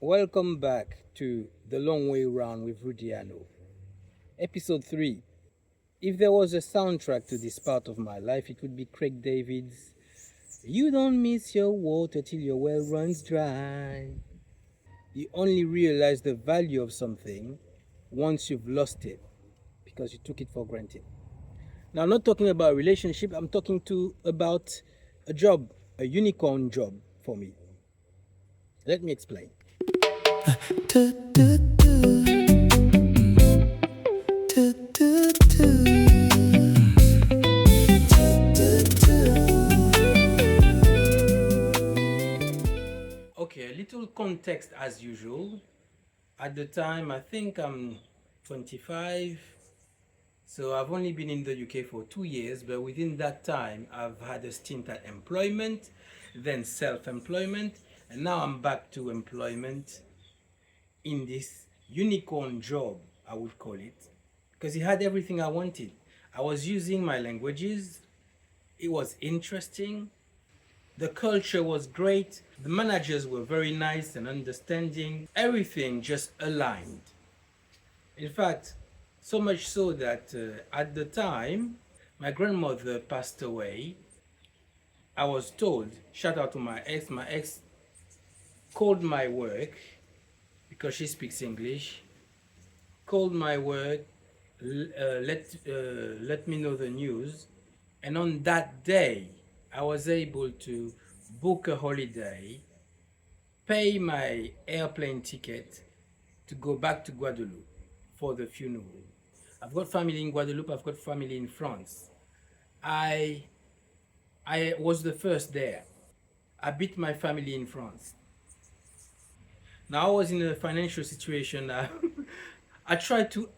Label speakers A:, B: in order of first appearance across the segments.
A: Welcome back to The Long Way Round with Rudiano. Episode 3. If there was a soundtrack to this part of my life, it would be Craig David's You Don't Miss Your Water Till Your Well Runs Dry. You only realize the value of something once you've lost it because you took it for granted. Now, I'm not talking about a relationship, I'm talking about a job, a unicorn job for me. Let me explain. Okay, a little context as usual. At the time, I think I'm 25, so I've only been in the UK for 2 years, but within that time, I've had a stint at employment, then self-employment, and now I'm back to employment in this unicorn job, I would call it, because it had everything I wanted. I was using my languages, it was interesting, the culture was great, the managers were very nice and understanding, everything just aligned. In fact, so much so that at the time, my grandmother passed away. I was told, shout out to my ex called my work because she speaks English, called my work, let me know the news. And on that day, I was able to book a holiday, pay my airplane ticket to go back to Guadeloupe for the funeral. I've got family in Guadeloupe, I've got family in France. I was the first there. I beat my family in France. Now I was in a financial situation I tried to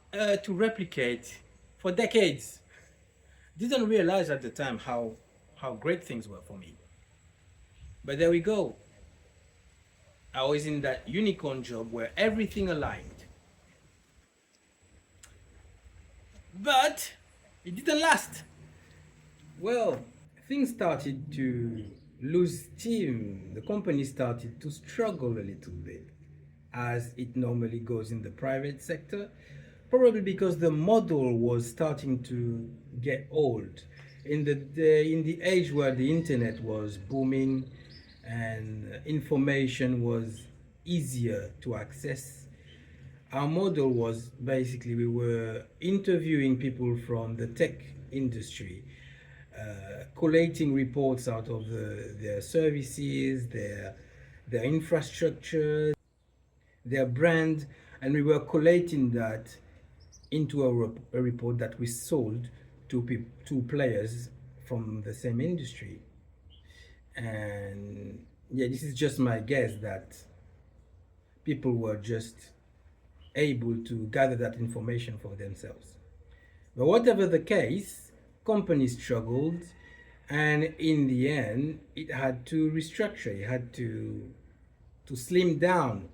A: replicate for decades. Didn't realize at the time how great things were for me. But there we go. I was in that unicorn job where everything aligned. But it didn't last. Well, things started to lose steam. The company started to struggle a little bit, as it normally goes in the private sector, probably because the model was starting to get old. In the age where the internet was booming and information was easier to access, our model was basically we were interviewing people from the tech industry, collating reports out of their services, their infrastructure, their brand, and we were collating that into a report that we sold to players from the same industry. And yeah, this is just my guess that people were just able to gather that information for themselves. But whatever the case, companies struggled, and in the end, it had to restructure. It had to slim down.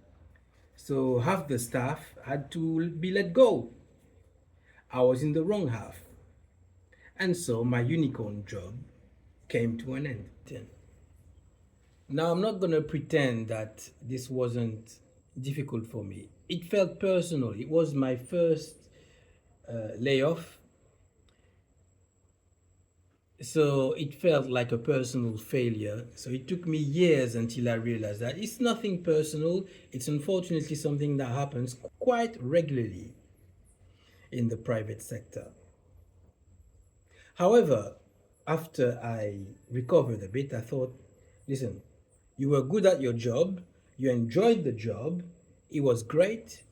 A: So half the staff had to be let go. I was in the wrong half, and so my unicorn job came to an end. Now I'm not gonna pretend that this wasn't difficult for me. It felt personal. It was my first layoff, so it felt like a personal failure. So it took me years until I realized that it's nothing personal. It's unfortunately something that happens quite regularly in the private sector. However, after I recovered a bit, I thought, listen, you were good at your job, you enjoyed the job, it was great.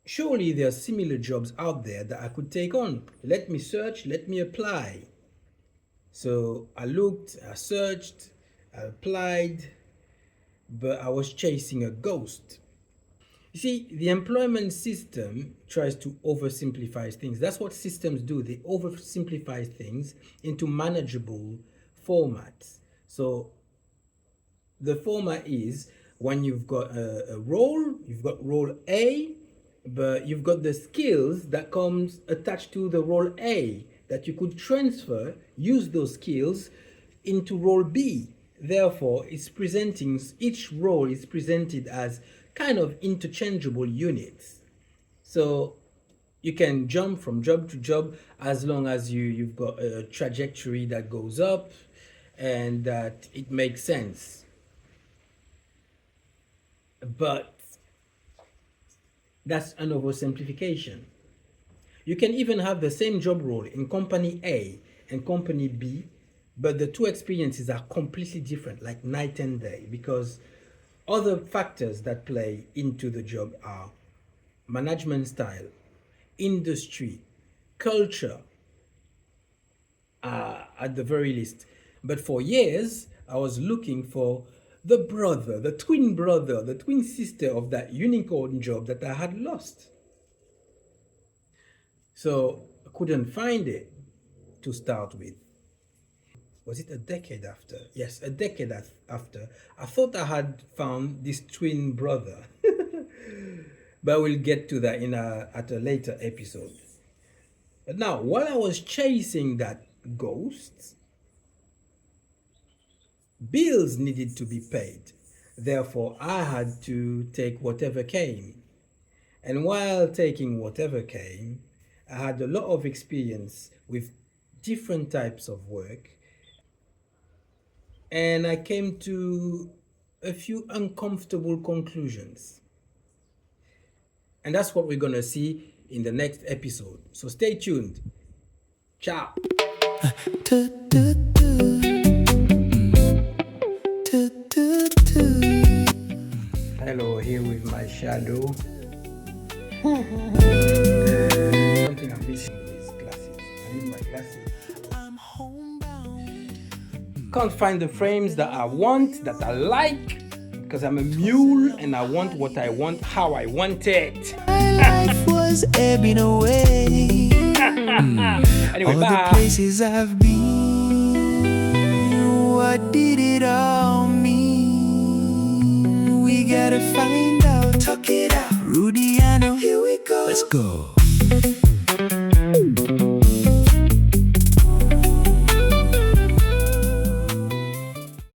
A: Surely there are similar jobs out there that I could take on. Let me search, let me apply. So I looked, I searched, I applied, but I was chasing a ghost. You see, the employment system tries to oversimplify things. That's what systems do. They oversimplify things into manageable formats. So the format is when you've got a role, you've got role A, but you've got the skills that comes attached to the role A that you could transfer, use those skills into role B. Therefore, each role is presented as kind of interchangeable units. So you can jump from job to job as long as you've got a trajectory that goes up and that it makes sense. But that's an oversimplification. You can even have the same job role in company A and company B, but the two experiences are completely different, like night and day, because other factors that play into the job are management style, industry, culture, at the very least. But for years, I was looking for the brother, the twin sister of that unicorn job that I had lost. So I couldn't find it to start with. Was it a decade after? Yes, a decade after. I thought I had found this twin brother. But we'll get to that at a later episode. But now, while I was chasing that ghost, bills needed to be paid. Therefore, I had to take whatever came. And while taking whatever came, I had a lot of experience with different types of work. And I came to a few uncomfortable conclusions. And that's what we're going to see in the next episode. So stay tuned. Ciao. Hello, here with my shadow. Something I'm missing is glasses. I need my glasses. Can't find the frames that I want, that I like, because I'm a mule and I want what I want, how I want it.
B: My life was ebbing away.
A: Anyway,
B: all
A: bye.
B: the places I've been, what did it all mean? We gotta find out. Talk it out. Rudy, I know. Here we go. Let's go.